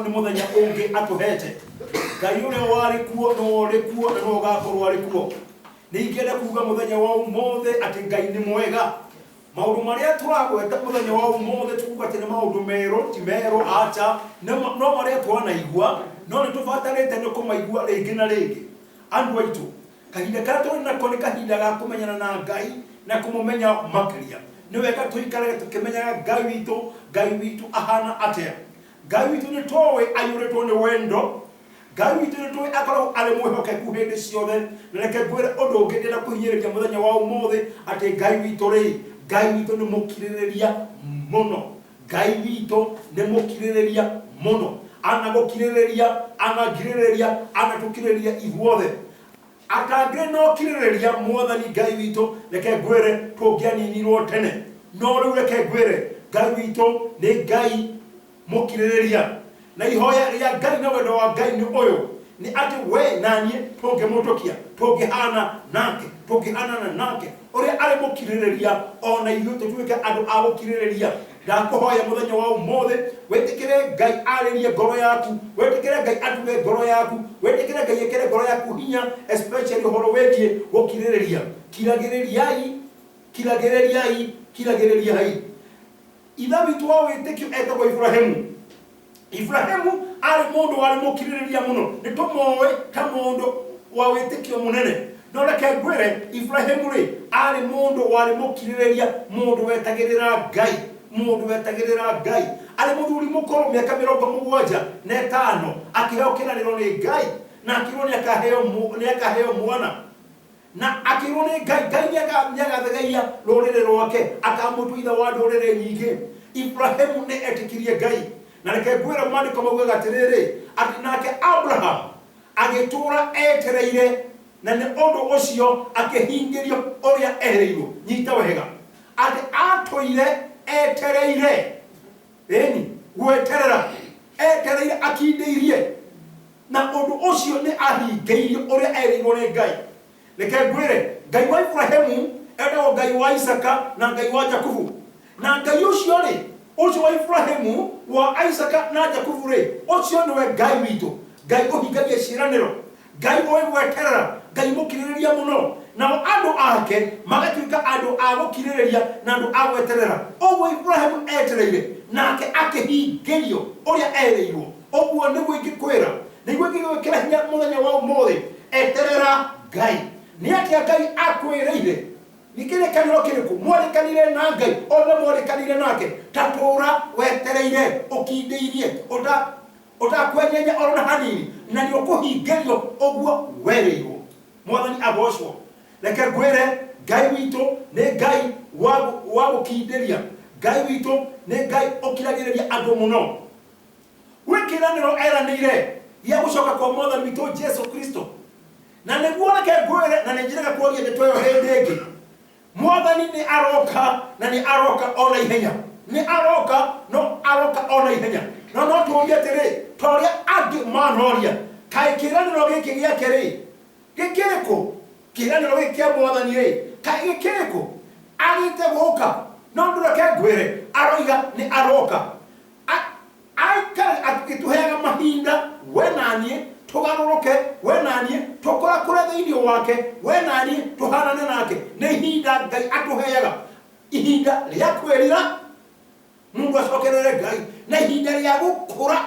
Ni muthenya ungi atuhete Ngai uria wari kuo no ri kuo na no gakorwo ari kuo ningenda kuga muthenya wa umothe ati Ngai ni mwega maundu maria turagweta muthenya wa umothe tukuga ati ni maundu mero ti mero acha no maria twanaigua no ni tubatarite ni kumaigua ringi na ringi andu aitu kahinda karia turi nako ni kahinda ga kumenyana na Ngai na kumumenya makiria ni wega tuikare tukimenyaga Ngai witu ahana atia Ngai witu ni towe ayuretwo ni wendo Ngai witu ni towe akoro ale mwihokeku hindi ciothe na reke ngwire undu ungi ndina kuhinyiriria muthenya wa umothe ati Ngai witu ni mukiririria muno Ngai witu ni mukiririria muno anagukiririria anagiririria anatukiririria ithuothe akangire no kiririria mwathani Ngai witu reke ngwire tungianinirwo tene no riu reke ngwire Ngai witu ni Ngai mukiririria na ihoya ria Ngai na wendo wa Ngai ni uyu ni ati we nanie tungimutukia tungihana nake tungihanana nake uria ari mukiririria ona ithuĩ tutuike andu a gukiririria ndakuhoya muthenya wa umothe wetikire Ngai aririe ngoro yaku wetikire Ngai atuge ngoro yaku wetikire Ngai ekere ngoro yaku hinya especially horo wegie gukiririria kiragiririai itha witu wa witikio etagwo Ibrahimu ari mundu wari mukiririria muno nitumoe ta mundu wa witikio munene no reke ngwire Ibrahimu ri ari mundu wari mukiririria mundu wetagirira Ngai ari muthuri mukoro miaka 75 akiheo kiraniro ni Ngai na akirwo ni akaheo mwana na akirwo ni Ngai niagathegeia rurire rwake akamutuitha wa ndurire nyingi Ibrahimu ni etikirie Ngai na reke ngwire mandiko maugaga atiriri ati nake Abraham agitura etereire na ni undu ucio akihingirio uria ereirwo nyita wega ati atoire etereire gweterera etereire akindeirie na undu ucio ni ahingeirio uria ereirwo ni Ngai reke ngwire Ngai wa Ibrahimu etagwo Ngai wa Isaka na Ngai wa Jakubu na Ngai ucio ri ucio wa Ibrahimu wa Isaka na Jakubu ri ucio niwe Ngai witu Ngai uhingagia ciraniro Ngai gweterera Ngai mukiririria muno na andu ake magatuika andu a gukiririria na andu a gweterera ogwo Ibrahimu etereire nake akihingirio uria ereirwo ogwo niguo ingikwira niguo ngigwikira hinya muthenya wa umothe ga Ngai ni atia Ngai akwireire ni kile kaniro kiriku mwarikanire na Ngai ona mwarikanire nake tatura wetereire ukindeirie oda kwenyenya orona hanini na ni ukuhingerio oguo wereirwo mwathani agocwo reke ngwire Ngai witũ nĩ Ngai wa gũkinderia Ngai witũ nĩ Ngai ũkiragĩrĩria andũ mũno wĩkĩranĩro eranĩire gĩa gũcoka kwa mwathani witũ Jesu Kristo na nĩguo reke ngwire na nĩnjĩraga kuoria ndeto ĩyo hĩndĩ ĩngĩ mwathani nĩ aroka na nĩ aroka ona ihenya nĩ aroka no aroka ona ihenya no tũũrie atĩrĩ torĩa angĩ manoria kaĩ kĩĩranĩro gĩkĩ gĩake rĩ gĩkĩrĩkũ kĩĩranĩro gĩkĩ kĩa mwathani rĩ kaĩ gĩkĩrĩkũ agĩte gũka no ndũreke ngwĩre aroiga nĩ aroka aikara agĩtũheaga mahinda we naniĩ tũgarũrũke we naniĩ tũkũrakũre thĩinĩ wake we naniĩ tũhanane nake nĩ ihinda Ngai atũheaga ihinda rĩa kwĩrira mungu acokerere Ngai na ihinda rĩa gũkũra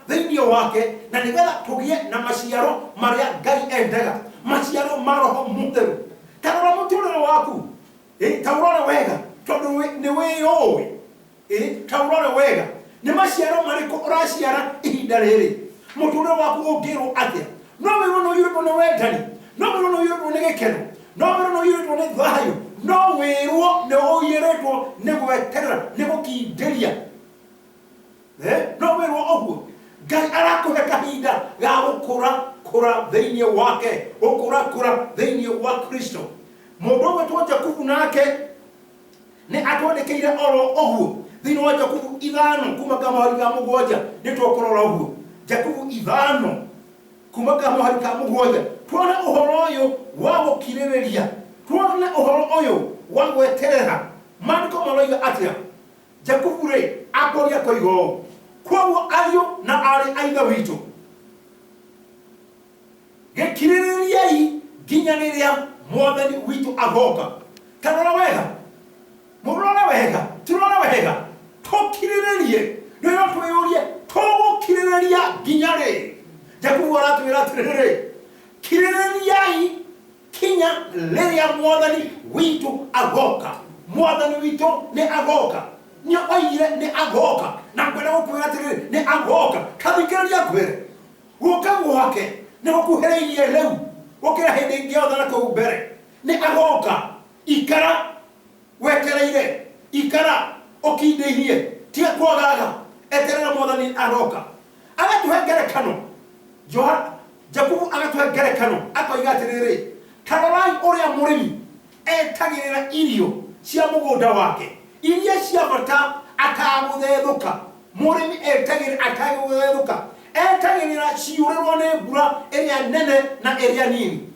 thĩinĩ wake na nĩgetha tũgĩe na maciaro marĩa Ngai endaga maciaro ma Roho Mũtheru tarora mũtũrĩre waku taurore wega tondũ nĩ wĩyũĩ taurore wega nĩ maciaro marĩkũ ũraciara ihinda rĩrĩ mũtũrĩre waku ũngĩrwo atĩa no wĩrwo no yũrĩtwo nĩ wendani no wĩrwo no yũrĩtwo nĩ gĩkeno no wĩrwo no yũrĩtwo nĩ thayũ no wĩrwo nĩ ũyĩrĩtwo nĩ gweterera nĩ gũkindĩria no wĩrwo ũguo Ngai arakũhe kahinda ga gũkũra thĩinĩ wake gũkũra thĩinĩ wa Kristo mũndũ ũmwe twĩ Jakubu nake nĩ atwandĩkĩire oro ũguo thĩinĩ wa Jakubu 5 kuma kamahari ka 7 nĩ tũkũrora ũguo Jakubu 5 kuma kamahari ka 7 tuona ũhoro ũyũ wa gũkirĩrĩria tuona ũhoro ũyũ wa gweterera maandĩko maroiga atĩa Jakubu rĩ akoria koiga ũũ kwoguo ariũ na arĩ a ithe witũ gĩkirĩrĩriai nginya rĩrĩa mwathani witũ agoka tarora wega mũrora wega turora wega tũkirĩrĩrie nĩyo twĩyũrie tũgũkirĩrĩria nginya rĩ Jakubu aratwĩra atĩrĩrĩ kirĩrĩriai kinya rĩrĩa mwathani witũ agoka mwathani witũ nĩ agoka nĩ oigire nĩ agoka na kwenda gũkwĩra atĩrĩrĩ nĩ agoka kathikĩrĩria ngwĩre gũka gwake nĩ gũkuhĩrĩirie rĩu gũkĩra hĩndĩ ĩngĩ yothe na kũu mbere nĩ agoka ikara wetereire ikara ũkindĩirie tiga kwagaga eterera mwathani aroka agatũhe ngerekano Jakubu agatũhe ngerekano akoiga atĩrĩrĩ tarorai ũrĩa mũrĩmi etagĩrĩra irio cia mũgũnda wake iria cia bata akagũthethũka mũrĩmi etagĩrĩra akagũthethũka etagĩrĩra ciurĩrwo nĩ mbura ĩrĩa nene na ĩrĩa nini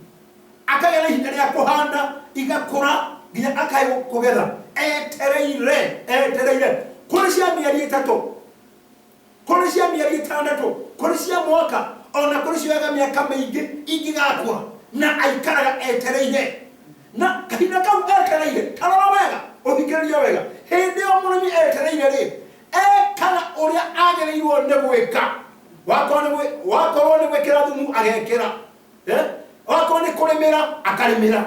akagera ihinda rĩa kũhanda igakũra nginya akaigwo kũgetha etereire kũrĩ cia mĩeri 3 kũrĩ cia mĩeri 6 kũrĩ cia mwaka ona kũrĩ cia mĩaka mĩingĩ ingĩgakũra na aikaraga etereire na kahinda kau etereire tarora wega ũthikĩrĩrie wega hĩndĩ ĩyo mũrĩmi etereire rĩ ekaga ũrĩa agĩrĩirwo nĩ gwĩka wakorwo nĩ gwĩkĩra thumu agekĩra wakorwo nĩ kũrĩmĩra akarĩmĩra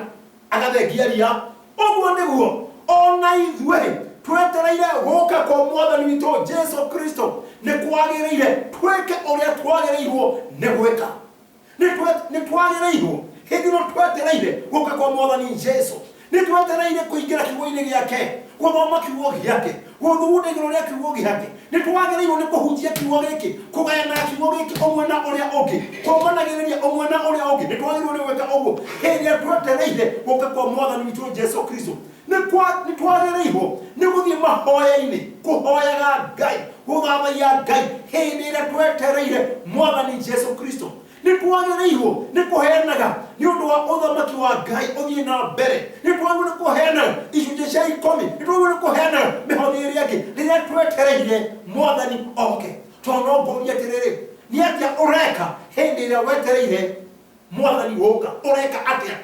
agathengia ria ũguo nĩguo ona ithuĩ twetereire gũka kwa mwathani witũ Jesu Kristo nĩ kwagĩrĩire twĩke ũrĩa twagĩrĩirwo nĩ gwĩka nĩ twagĩrĩirwo hĩndĩ ĩno twetereire gũka kwa mwathani Jesu nĩ twetereire kũingĩra kiugo-inĩ gĩake gũthoma kiugo gĩake gũthugundĩrwo rĩa kiugo gĩake nĩ twagĩrĩirwo nĩ kũhunjia kiugo gĩkĩ kũgayana kiugo gĩkĩ ũmwe na ũrĩa ũngĩ kũmanagĩrĩria ũmwe na ũrĩa ũngĩ nĩ twagĩrĩirwo nĩ gwĩka ũguo hĩndĩ ĩrĩa twetereire gũka kwa mwathani witũ Jesu Kristo nĩ twagĩrĩirwo nĩ gũthiĩ mahoya-inĩ kũhoyaga Ngai gũthathaiya Ngai hĩndĩ ĩrĩa twetereire mwathani Jesu Kristo nĩ twagĩrĩirwo nĩ kũheanaga nĩ ũndũ wa ũthamaki wa Ngai ũthiĩ na mbere nĩ twagĩrĩirwo nĩ kũheanaga icunjĩ cia 10 nĩ twagĩrĩirwo nĩ kũheanaga mĩhothi ĩrĩa ĩngĩ rĩrĩa twetereire mwathani oke tondũ no ngũria atĩrĩrĩ nĩ atĩa ũreka hĩndĩ ĩrĩa wetereire mwathani gũka ũreka atĩa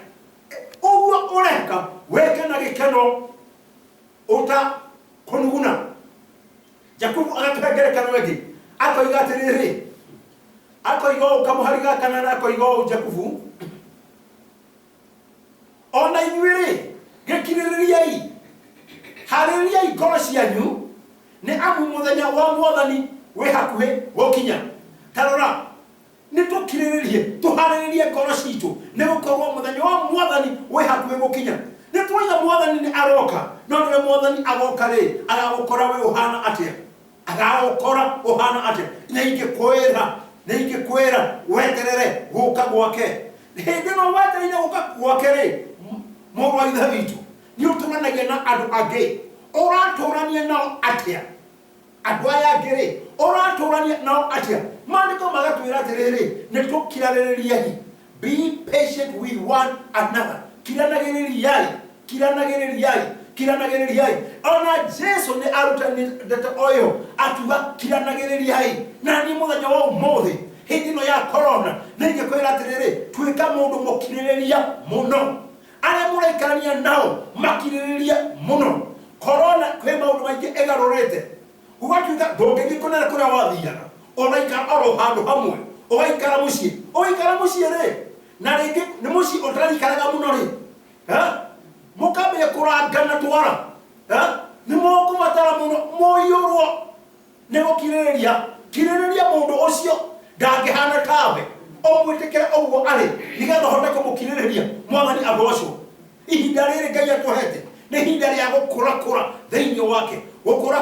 ũguo ũreka weke na gĩkeno ũtakũnuguna Jakubu agatũhe ngerekano ĩngĩ akoiga atĩrĩrĩ akoiga ũkamũhari gaka na akoiga Jakubu cianyu nĩ amu mũthenya wa Mwathani wĩ hakuhĩ gũkinya. Tarora nĩ tũkirĩrĩrie tũharĩrĩrie ngoro citũ nĩ gũkorwo mũthenya wa Mwathani wĩ hakuhĩ gũkinya. Nĩ tuoiga Mwathani nĩ aroka, no rĩrĩa Mwathani agoka rĩ, agagũkora we ũhana atĩa? Agagũkora ũhana atĩa? Nĩ ingĩkwĩra weterere gũka gwake. Hĩndĩ ĩno wetereire gũka gwake rĩ, mũrũ wa ithe witũ, nĩ ũtũranagia na andũ angĩ. Ũratũrania nao atĩa? Andũ aya angĩ rĩ, ũratũrania nao atĩa? Maandĩko magatwĩra atĩrĩrĩ, nĩ tũkiragĩrĩriai. Be patient with one another. Kiranagĩrĩriai. Ona Jesu nĩ arutani ndeto ũyũ atuga kiranagĩrĩriai. Na niĩ mũthenya wa ũmũthĩ hĩndĩ ĩno ya corona nĩ ingĩkwĩra atĩrĩrĩ, tuĩka mũndũ mũkirĩrĩria mũno. Arĩa mũraikarania nao makirĩrĩria mũno. Corona kwĩ maũndũ maingĩ ĩgarũrĩte. Ũgatuĩka ndũngĩthiĩ kũnene kũrĩa wathiaga. Ũraikara oro handũ hamwe. Ũgaikara mũciĩ rĩ. Na rĩngĩ nĩ mũciĩ ũtarikaraga mũno rĩ. Mũkambia kũrangana twara. Nĩ mũkũbatara mũno mũiyũrwo nĩ gũkirĩrĩria. Kirĩrĩria mũndũ ũcio ndangĩhana tawe. Ũmwĩtĩkĩre ũguo arĩ nĩgetha ũhote kũmũkirĩrĩria. Mwathani agocwo. Ihinda rĩrĩ Ngai atũhete nĩ ihinda rĩa gũkũra thĩinĩ wake. Gũkũra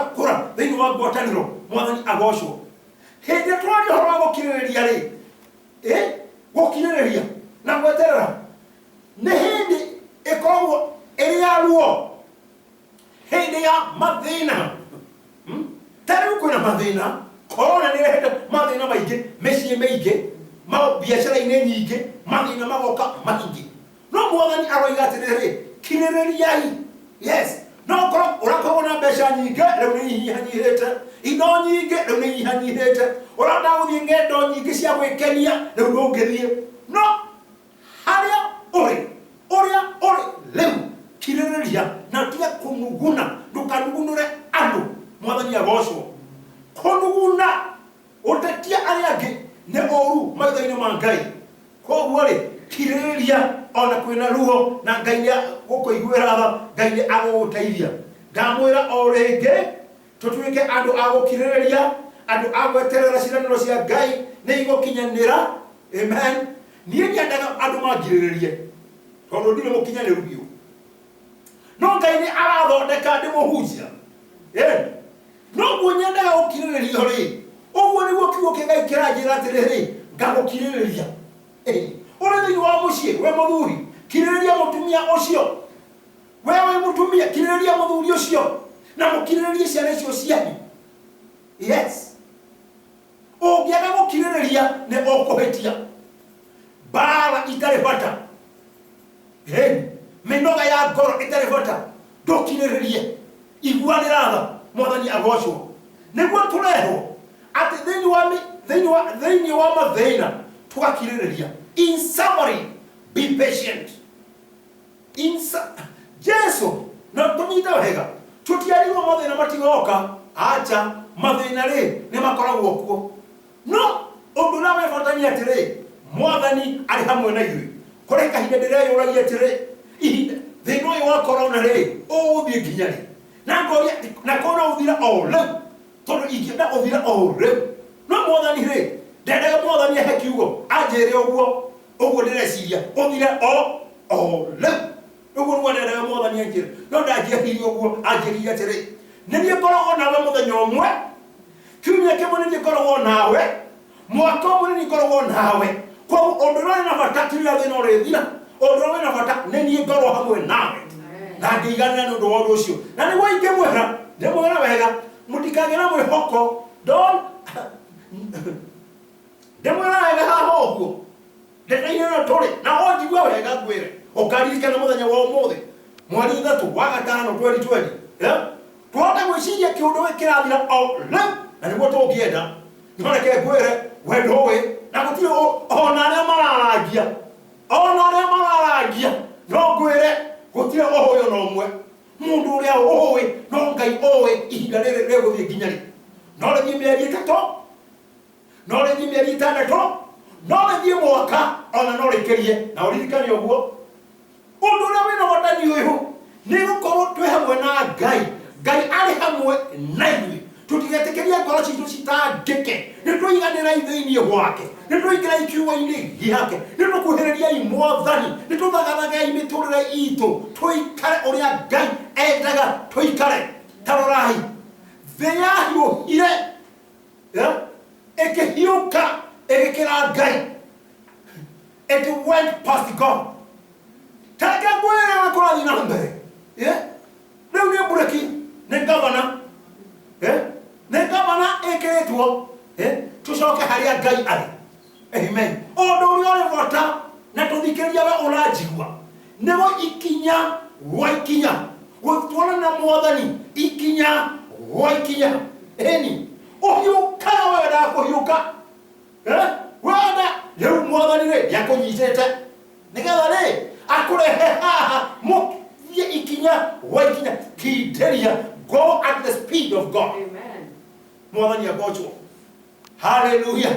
thĩinĩ wa ngwatanĩro. Mwathani agocwo. Hĩndĩ twaria ũhoro wa gũkirĩrĩria rĩ, gũkirĩrĩria na gweterera nĩ hĩndĩ ĩkoragwo ĩrĩ ya ruo, hĩndĩ ya mathĩna. Tarĩu kwĩna mathĩna, corona nĩ ĩrehete mathĩna maingĩ, mĩciĩ mĩingĩ, biacara-inĩ nyingĩ, mathĩna magoka maingĩ. No Mwathani aroiga atĩrĩrĩ, kirĩrĩriai. Yes. No ũrakorwo na mbeca nyingĩ, rĩu nĩ inyihanyihĩte. Indo nyingĩ, rĩu nĩ inyihanyihĩte. Ũrenda gũthiĩ ng'endo nyingĩ cia gwĩkenia, rĩu ndũngĩthiĩ. No harĩa ũrĩ rĩu kirĩrĩria na tiga kũnuguna. Ndũkanugunũre andũ. Mwathani agocwo. Kũnuguna ũtetia arĩa angĩ nĩ ũũru maitho-inĩ ma Ngai. Koguo rĩ, kirĩrĩria ona kwĩna ruo na Ngai nĩ gũkũiguĩra tha, Ngai nĩ agũgũteithia. Ndamwĩra o rĩngĩ tũtuĩke andũ a gũkirĩrĩria, andũ a gweterera ciĩranĩro cia Ngai nĩ igũkinyanĩra. Amen. Niĩ nyendaga andũ mangirĩrĩrie tondũ ndirĩ mũkinyanĩru biũ. No Ngai nĩ arathondeka ndĩmũhunjia. No guo nyendaga gũkirĩrĩrio rĩ, ũguo nĩguo kiugo kĩa Ngai kĩranjĩra atĩrĩrĩ, ngagũkirĩrĩria. Ũrĩ thĩinĩ wa mũciĩ, we mũthuri, kirĩrĩria mũtumia ũcio. We mũtumia, kirĩrĩria mũthuri ũcio. Na mũkirĩrĩrie ciana icio cianyu. Yes. Ũngĩaga gũkirĩrĩria nĩ ũkũhĩtia. Mbara itarĩ bata. Mĩnoga ya ngoro itarĩ bata. Ndũkirĩrĩrie. Iguanĩra tha. Mwathani agocwo. Nĩguo tũrehwo atĩ thĩinĩ wa mathĩna tũgakirĩrĩria. In summary, be patient. Jesu na tũnyita wega. Tũtiarirwo mathĩna matigoka. Acha mathĩna rĩ nĩ makoragwo kuo. No ũndũ ũrĩa wĩ bata nĩ atĩrĩ, Mwathani arĩ hamwe na ithuĩ. Kũrĩ kahinda ndĩreyũragia atĩrĩ, thĩna ũyũ wa corona rĩ ũgũthiĩ nginya rĩ. Na kona ũthira o rĩu, tondũ ingĩenda ũthira o rĩu. No Mwathani rĩ, ndendaga Mwathani ahe kiugo anjĩre ũguo ndĩreciria ũthire o rĩu. Ũguo nĩguo ndendaga Mwathani anjĩre. No ndanjĩrire ũguo anjĩrire atĩrĩ, nĩ niĩ ngoragwo nawe mũthenya ũmwe, kiumia kĩmwe nĩ niĩ ngoragwo nawe, mwaka ũmwe nĩ niĩ ngoragwo nawe. Koguo ũndũ ũrĩa wĩ na bata ti rĩrĩa thĩna ũrĩthira, ũndũ ũrĩa wĩ na bata nĩ niĩ ngorwo hamwe nawe. Na ngĩiganĩra nĩ ũndũ wa ũndũ ũcio. Na nĩguo ingĩmwĩra, ndĩmwĩra wega, mũtikagĩe na mwĩhoko. Ndĩmwĩra wega haha ũguo. Ndĩna-inĩ ĩno tũrĩ, na ũnjigua wega ngwĩre. Ũkaririkana mũthenya wa ũmũthĩ, mweri 3 wa gatano 2020. Tũhote gwĩciria kĩũndũ gĩkĩ kĩrathira o rĩu, na nĩguo tũngĩenda. Nĩhoneke ngwĩre, we ndũĩ, na gũtirĩ ona arĩa mararangia. No ngwĩre, gũtirĩ ũhũyũ na ũmwe. Mũndũ ũrĩa ũĩ, no Ngai ũĩ ihinda rĩrĩ rĩgũthiĩ nginya rĩ. No rĩthiĩ mĩeri 3, no rĩthiĩ mĩeri 6, no rĩthiĩ mwaka, ona no rĩkĩrie. Na ũririkane ũguo. Ũndũ ũrĩa wĩna bata nĩ ũyũ, nĩ gũkorwo twĩ hamwe na Ngai. Ngai ari hamwe na ithuĩ tũtigetĩkĩria ngoro citũ citangĩke nĩtũiganĩra thĩinĩ wake nĩtũingĩra ikiugo-inĩ gĩake nĩtũkuhĩrĩriai Mwathani nĩtũthagathagai mĩtũrĩre itũ tũikare ũrĩa Ngai endaga tũikare. Ta rorai thĩ yahiũhire ĩkĩhiũka ĩgĩkĩra Ngai. It went past God. Taka gwera kũrathiĩ na mbere rĩu nĩ bureki nĩ gavana nĩ gavana ĩkĩrĩtwo tũcoke harĩa Ngai arĩ. Amen. Ũndũ ũrĩa ũrĩ bata na tũthikĩrĩria we ũranjigua nĩguo ikinya gwa ikinya gũtwarana na Mwathani ikinya gwa ikinya ĩni ũhiũkaga wenda kũhiũka wenda rĩu Mwathani rĩ nĩakũnyitĩte nĩgetha rĩ akũrehe haha mũthiĩ ikinya gwa ikinya kĩitĩria. Go at the speed of God. Amen. Mwathani agocwo. Hallelujah.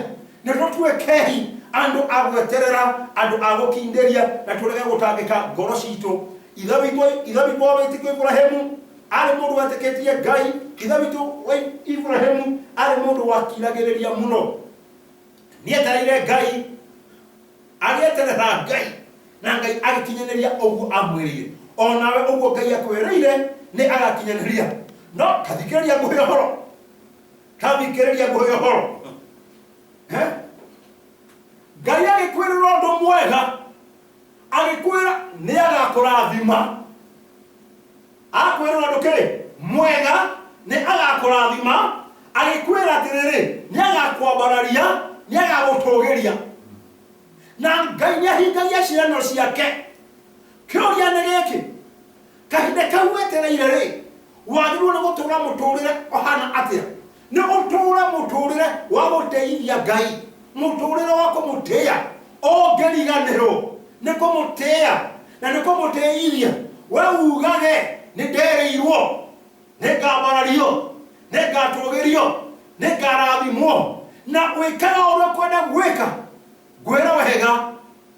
Nĩtũtuĩkei andũ agweterera andũ agũkindĩria na tũrege gũtangĩka ngoro citũ. Ithe witũ wa wĩtĩkio Ibrahimu arĩ mũndũ wetĩkĩtie Ngai. Ithe witũ wa Ibrahimu arĩ mũndũ wakiragĩrĩria mũno. Nĩetereire Ngai agĩeterera Ngai na Ngai agĩkinyanĩria ũguo amwĩrĩire. Onawe ũguo Ngai akwĩrĩire nĩ agakinyanĩria. No kathikĩrĩria ngũhe ũhoro. Kathikĩrĩria ngũhe ũhoro. Ngai agĩkwĩrĩra ũndũ mwega agĩkwĩra nĩ agakũrathima. Akwĩrĩra ũndũ kĩrĩ mwega nĩ agakũrathima. Agĩkwĩra atĩrĩrĩ nĩ agakwambararia nĩ agagũtũgĩria. Na Ngai nĩahingagia ciĩranĩro ciake. Kĩũria nĩ gĩkĩ kahinda kau wetereire rĩ wagĩrĩirwo nĩ gũtũũra mũtũũrĩre ũhana atĩa? Nĩ ũtũũre mũtũũrĩre wa gũteithia Ngai, mũtũũrĩre wa kũmũtĩĩa ũngĩriganĩrwo nĩ kũmũtĩĩa na nĩ kũmũtĩithia. We ugage nĩ nderĩirwo nĩ ngambarario nĩ ngatũgĩrio nĩ ngarathimwo na wĩkaga ũrĩa kwenda gwĩka. Ngwĩra wega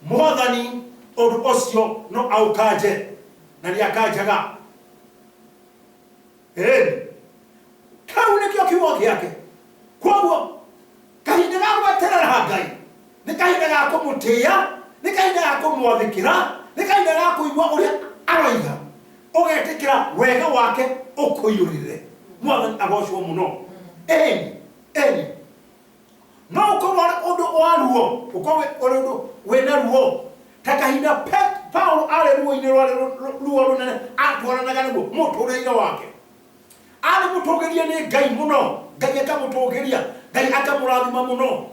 Mwathani ũndũ ũcio no aũkanje na nĩakanjaga. Kau nĩkĩo kiugo gĩake. Koguo kahinda ga gweterera Ngai nĩ kahinda ga kũmũtĩĩa nĩ kahinda ga kũmwathĩkĩra nĩ kahinda ga kũigua ũrĩa aroiga ũgetĩkĩra wega wake ũkũiyũrĩre. Mwathani agocwo mũno. Eni no ũkorwo ũndũ wa ruo ũkorwo ũndũ wĩna ruo ta kahinda Paulo arĩ ruo-inĩ ruo rũnene atwaranaga naguo mũtũũrĩre wake. Arĩ mũtũgĩria nĩ Ngai mũno. Ngai akamũtũgĩria Ngai akamũrathima mũno.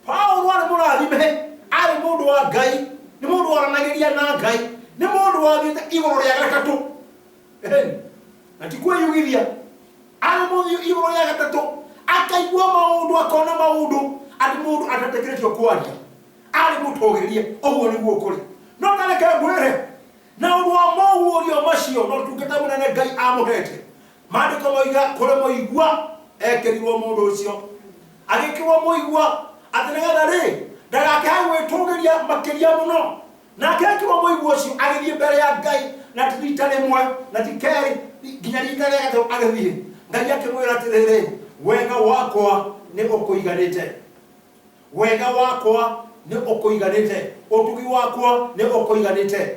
Paulo arĩ mũrathime arĩ mũndũ wa Ngai nĩ mũndũ waranagĩria na Ngai nĩ mũndũ wathiĩte igũrũ rĩa gatatũ. Na ti kwĩyugithia arĩ mũndũ igũrũ rĩa gatatũ akaigua maũndũ akona maũndũ atĩ mũndũ atatĩkĩrĩtio kwaria. Arĩ mũtũgĩrie ũguo nĩguo kũrĩ. No na reke ngwĩre na ũndũ wa moguũrio macio no tungata mũnene Ngai amũhete. Maandĩko moiga kũrĩ mũigua ekĩrirwo mũndũ ũcio agĩkĩrwo mũigua atĩ nĩgetha rĩ ndagakĩhae gwĩtũgĩria makĩria mũno. Nake ekĩrwo mũigua ũcio agĩthiĩ mbere ya Ngai na ti rita rĩmwe na ti kerĩ nginya rita rĩa gatatũ agĩthiĩ. Ngai akĩmwĩra atĩrĩrĩ wega wakwa nĩ ũkũiganĩte. Wega wakwa nĩ ũkũiganĩte. Ũtugi wakwa nĩ ũkũiganĩte.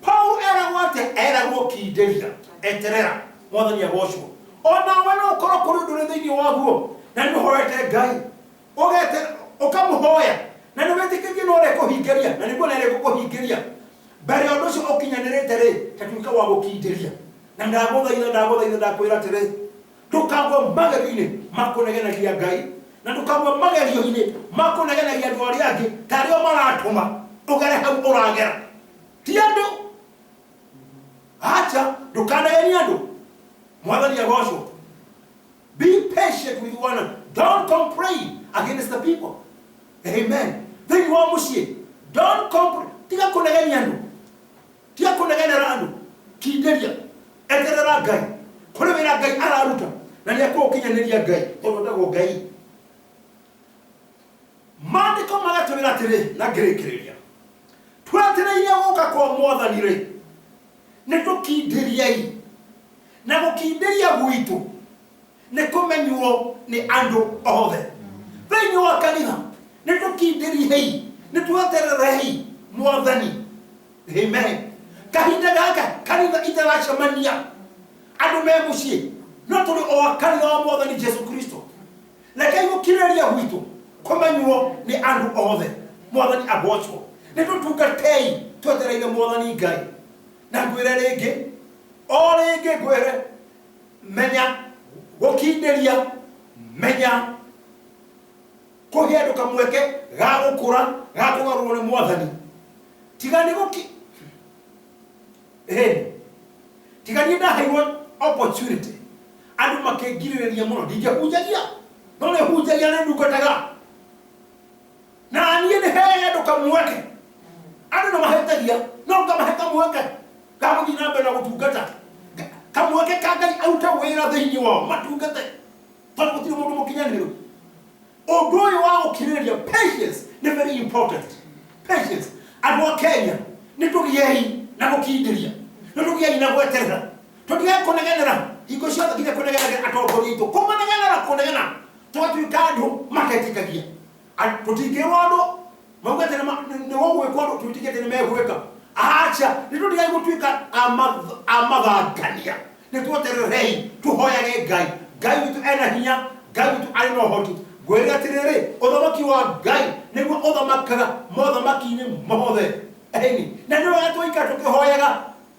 Paulo eragwo atĩ eragwo kindĩria eterera. Mwathani agocwo. Onawe no ũkorwo kũrĩ ũndũ ũrĩ thĩinĩ waguo na nĩũhoete Ngai ũkamũhoya na nĩwĩtĩkĩtie no ũrekũhingĩria na nĩguo nĩegũkũhingĩria. Mbere ũndũ ũcio ũkinyanĩrĩte rĩ ta tuĩka wa gũkindĩria. Na ndagũthaitha ndakwĩra atĩrĩ ndũkagwe magerio-inĩ makũnegenagia Ngai na ndũkagwe magerio-inĩ makũnegenagia andũ arĩa angĩ ta arĩa maratũma ũgere hau ũragera. Ti andũ acha ndũkanegenia andũ. Mwathani agocwo. Be patient with one another. Don't complain against the people. Amen. Thĩinĩ wa mũciĩ don't complain. Tiga kũnegenia andũ. Tiga kũnegenera andũ. Kindĩria. Eterera Ngai. Kũrĩ wĩra Ngai araruta na nĩekũũkinyanĩria Ngai. Ũndagwo Ngai. Maandĩko magatwĩra atĩrĩ na ngĩrĩkĩrĩria. Twetereire gũũka kwa Mwathani rĩ nĩtũkindĩriei na gukindiria gwitu ni kumenywo ni andu othe thĩinĩ wa kanitha nĩ tũkindĩrie nĩ tweterere mwathani. Amen. Kahinda gaka kanitha itaracemania andu me muciĩ no tũrĩ o kanitha wa mwathani Jesu Kristo. Rekei gũkirĩria gwitu kumenywo ni andu othe. Mwathani agocwo. Nĩ tũtungatei twetereire mwathani Ngai. Na ngwĩre rĩngĩ o rĩngĩ ngwĩre menya gũkindĩria menya kuhe andu kamweke ga gũkũra ga kũgarũrwo nĩ mwathani. Tigani tigani ndaheirwo opportunity andu makĩngirĩrĩria mũno ndingĩhunjagia no nĩ hunjagia nĩ ndungataga na niĩ nĩ he andu kamweke andu nĩ mahetagia no ngamahe kamweke ga gũthiĩ na mbere na gũtungata kamweke ka Ngai aruta wĩra thĩinĩ wao matungate tondũ gũtirĩ mũndũ mũkinyanĩru. Ũndũ ũyũ wa gũkirĩrĩria patience nĩ very important. Patience andu a Kenya nĩ tũgiei na gũkindĩria nĩ tũgiei na gweterera tũtige kũnegenera hingo ciothe nginya kũnegenera atongoria aitũ kũmanegenera kũnegena tũgatuĩka andũ maketĩkagia tũtingĩrwo andũ maugate nĩ gũgwĩkwo andũ tũtigĩte nĩ megwĩka. Acha nĩ tũtigai gũtuĩka amathangania nĩ twetererei tũhoyage Ngai. Ngai witũ ena hinya Ngai witũ arĩ na ũhoti. Ngwĩre atĩrĩrĩ ũthamaki wa Ngai nĩguo ũthamakaga mothamaki-inĩ mothe. Na nĩ wega tũikara tũkĩhoyaga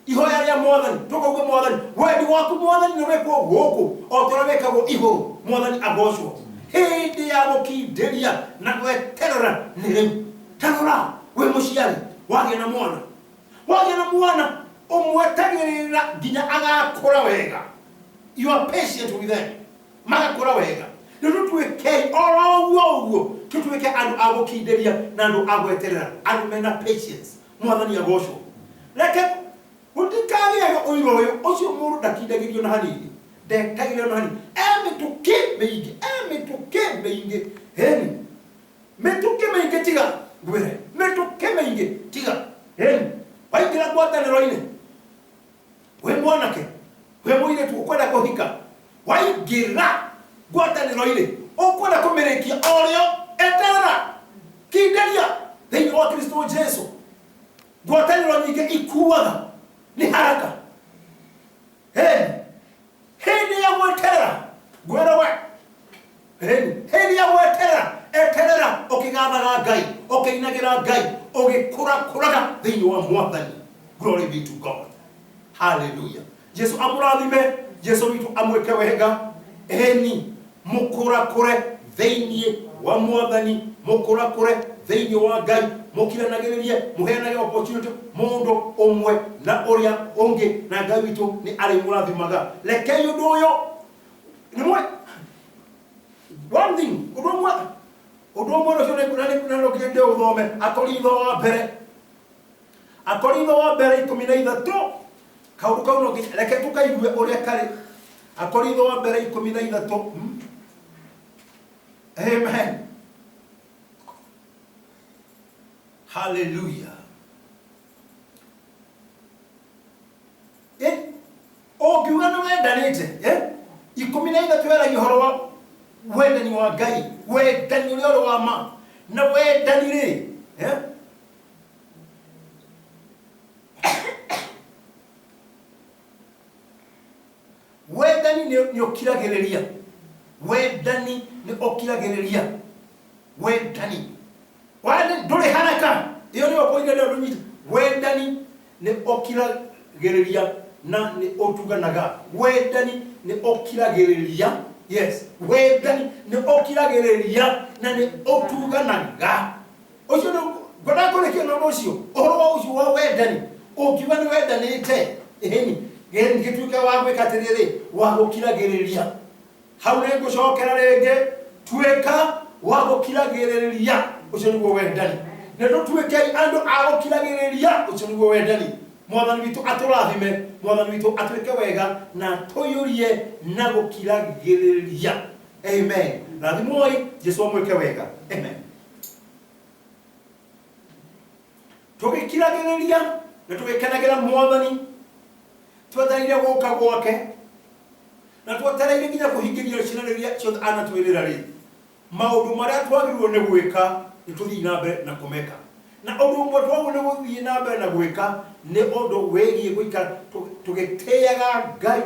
ihoya rĩa mwathani tũkauga mwathani wendi waku mwathani nĩ wĩkwo gũkũ o ta ũrĩa wĩkagwo igũrũ. Mwathani agocwo. Hĩndĩ ya gũkindĩria na gweterera nĩ rĩu. Tarora wĩ mũciari wagĩa na mwana ũmwetagĩrĩra nginya agakũra wega. You are patient with them magakũra wega. Nĩ tũtuĩkei oro ũguo tũtuĩke andũ a gũkindĩria na andũ a gweterera andũ mena patience. Mwathani agocwo. Reke gũtikagĩaga ũiro ũyũ ũcio mũndũ ndakindagĩrio na hanini ndekagĩrio na hanini mĩtũkĩ mĩingĩ mĩtũkĩ mĩingĩ tiga ngwĩre mĩtũkĩ mĩingĩ tiga waingĩra ngwatanĩro-inĩ wĩ mwanake wĩ mũirĩtu ũkwenda kũhika waingĩra ngwatanĩro-inĩ ũkwenda kũmĩrĩkia o rĩo eterera kindĩria thĩinĩ wa Kristo Jesu. Ngwatanĩro nyingĩ ikuaga nĩ haraka. Hĩndĩ ya gweterera ngwĩra we hĩndĩ ya gweterera eterera ũkĩgathaga Ngai ũkĩinagĩra Ngai ũgĩkũrakũraga thĩinĩ wa mwathani. Glory be to God. Hallelujah. Jesu amũrathime. Jesu witũ amwĩke wega. Mũkũrakũre thĩinĩ wa mwathani mũkũrakũre thĩinĩ wa Ngai mũkiranagĩrĩrie mũheanage opportunity mũndũ ũmwe na ũrĩa ũngĩ na Ngai witũ nĩ arĩ mũrathimaga. Rekei ũndũ ũyũ nĩmwe one thing ũndũ ũmwe ũcio nĩ kĩndĩ ũthome Akorintho wa mbere 13 kaũndũ kau no reke tũkaigue ũrĩa karĩ. Akorintho wa mbere 13. Amen. Hallelujah. Ũngiuga nĩ wendanĩte 13 tweragia ũhoro wa wendani wa Ngai wendani ũrĩa ũrĩ wa ma na wendani rĩ wendani nĩ ũkiragĩrĩria. Wendani nĩ ũkiragĩrĩria. Wendani ndũrĩ haraka. Iyo nĩ ũkoiga leo rũnyita. Wendani nĩ ũkiragĩrĩria na nĩ ũtuganaga. Wendani nĩ ũkiragĩrĩria. Yes. Wendani nĩ ũkiragĩrĩria na nĩ ũtuganaga. Ũcio nĩ ngona kũrĩkia na ũcio. Ũhoro wa ũcio wa wendani. Ũkiuga nĩ wendanĩte. Gĩtuĩke wa gwĩka atĩrĩrĩ wa gũkiragĩrĩria. Hau nĩ ngũcokera rĩngĩ tuĩka wa gũkiragĩrĩria. Ũcio nĩguo wendani. Nĩ tũtuĩkei andũ a gũkiragĩrĩria. Ũcio nĩguo wendani. Mwathani witũ atũrathime. Mwathani witũ atuĩke wega na tũiyũrie na gũkiragĩrĩria. Amen. Rathimoi Jesu amwĩke wega. Amen. Tũgĩkiragĩrĩria na tũgĩkenagĩra mwathani twetereire gũka gwake na twetereire nginya kuhingiria ciranĩria ciothe anatwĩrĩra rĩ maũndũ marĩa twagĩrĩirwo nĩ gwĩka nĩ tũthiĩ na mbere na kũmeka na ũndũ ũmwe twagĩrĩirwo nĩ gũthiĩ na mbere na gwĩka nĩ ũndũ wĩgiĩ gũikara tũgĩtĩaga Ngai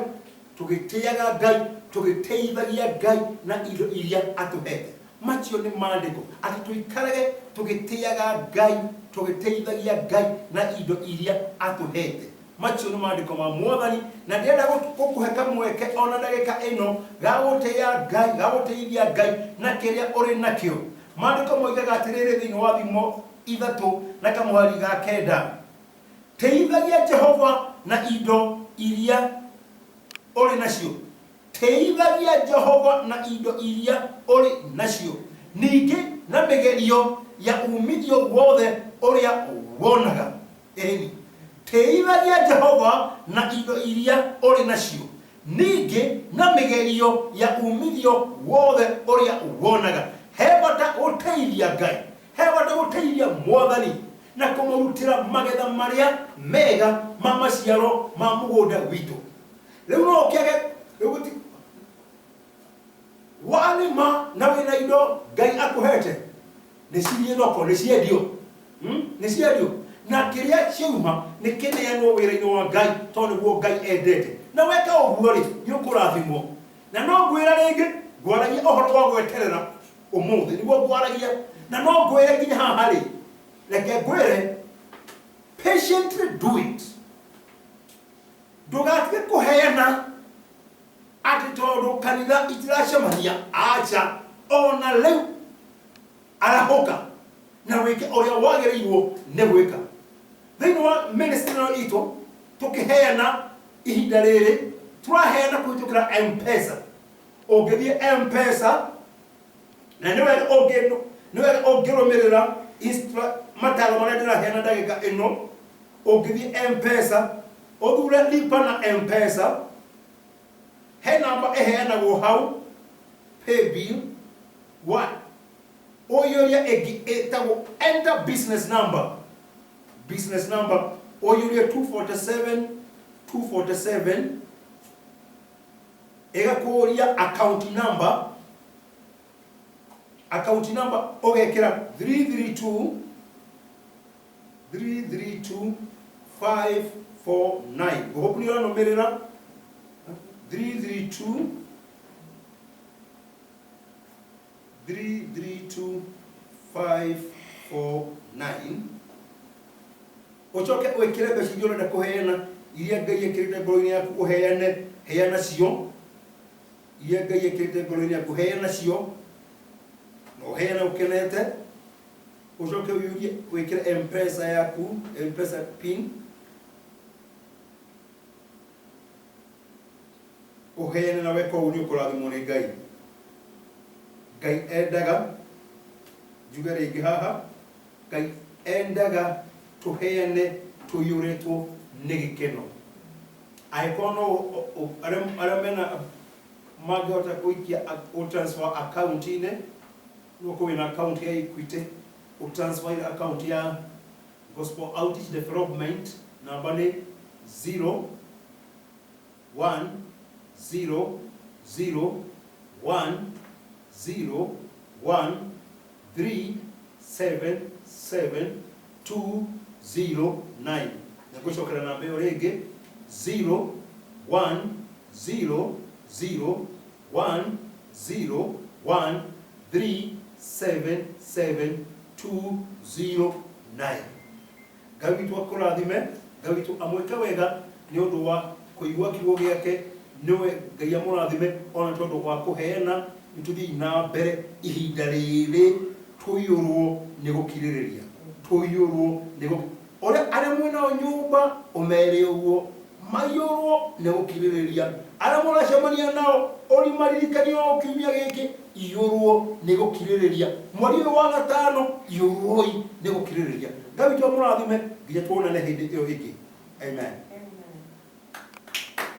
tũgĩteithagia Ngai na indo iria atũhete. Macio nĩ maandĩko atĩ tũikarage tũgĩtĩaga Ngai tũgĩteithagia Ngai na indo iria atũhete. Macio nĩ maandĩko ma Mwathani na ndĩrenda gũkũhe kamweke ona ndagĩka ĩno ga gũtĩĩa Ngai ga gũteithia Ngai na kĩrĩa ũrĩ nakĩo. Maandĩko moigaga atĩrĩrĩ thĩinĩ wa Thimo 3 na kamũhari ga 9, teithagia Jehova na indo iria ũrĩ nacio. Teithagia Jehova na indo iria ũrĩ nacio. Ningĩ na mĩgerio ya umithio wothe ũrĩa wonaga. Teithagia Jehova na indo iria ũrĩ nacio. Ningĩ na mĩgerio ya umithio wothe ũrĩa wonaga. He bata gũteithia Ngai, he bata gũteithia Mwathani na kũmũrutĩra magetha marĩa mega ma maciaro ma mũgũnda witũ. Rĩu no ũkĩage warĩma na wĩna indo Ngai akũhete nĩ cithiĩ thoko nĩ ciendio na kĩrĩa ciauma nĩ kĩneanwo wĩra-inĩ wa Ngai tondũ nĩguo Ngai endete. Na weka ũguo rĩ nĩ ũkũrathimwo. Na no ngwĩra rĩngĩ ngwaragia ũhoro wa gweterera ũmũthĩ nĩguo ngwaragia na no ngwĩre nginya haha rĩ reke ngwĩre patiently do it. Ndũgatige kũheana atĩ tondũ kanitha itiracemania. Acha ona rĩu arahũka na wĩke ũrĩa wagĩrĩirwo nĩ gwĩka. Thĩinĩ wa ministry itũ tũkĩheana ihinda rĩrĩ tũraheana kũhĩtũkĩra M-Pesa. Ũngĩthiĩ M-Pesa na nĩ wega ũngĩrũmĩrĩra mataro marĩa ndĩraheana ndagĩka ĩno. Ũngĩthiĩ M-Pesa ũthure lipa na M-Pesa, he namba ĩheanagwo hau pay bill 1. Ũyũria ĩngĩ ĩtagwo enter business number ũyũria 247 ĩgakũria account number ũgekĩra 332549. Hope nĩ ũranũmĩrĩra 332549. Ucoke wĩkĩre mbeca iria ũrenda kũheana iria Ngai ekĩrĩte ngoro-inĩ yaku heana cio. Iria Ngai ekĩrĩte ngoro-inĩ yaku heana cio na ũheana ũkenete. Ucoke wĩkĩre M-Pesa yaku, M-Pesa pin, uheane na weka ũguo nĩ ũkũrathimwo nĩ Ngai. Ngai endaga njuge rĩngĩ haha Ngai endaga tũheane tũiyũrĩtwo nĩ gĩkeno. Angĩkorwo no arĩa mena mangĩhota gũikia transfer account-inĩ no kũrĩ na account ya Equity transfer account ya Gospel Outreach Development. Namba nĩ 0100137729. Ngũcokera namba ĩyo rĩngĩ 0100137729. Ngai witũ akũrathime, Ngai witũ amwĩke wega nĩ ũndũ wa kũigua kiugo gĩake. Nĩwe Ngai amũrathime ona tondũ wa kũheana. Nĩtũthiĩ na mbere ihinda rĩrĩ tũiyũrwo nĩ gũkirĩrĩria, ũrĩa arĩa mwĩnao nyũmba ũmere ũguo maiyũrwo nĩ gũkirĩrĩria. Arĩa mũracemania nao ũrimaririkanio kiumia gĩkĩ iyũrwo nĩ gũkirĩrĩria. Mweri ũyũ wa gatano iyũrwoi nĩ gũkirĩrĩria. Ngai witũ amũrathime nginya tuonane hĩndĩ ĩyo ĩngĩ. Amen.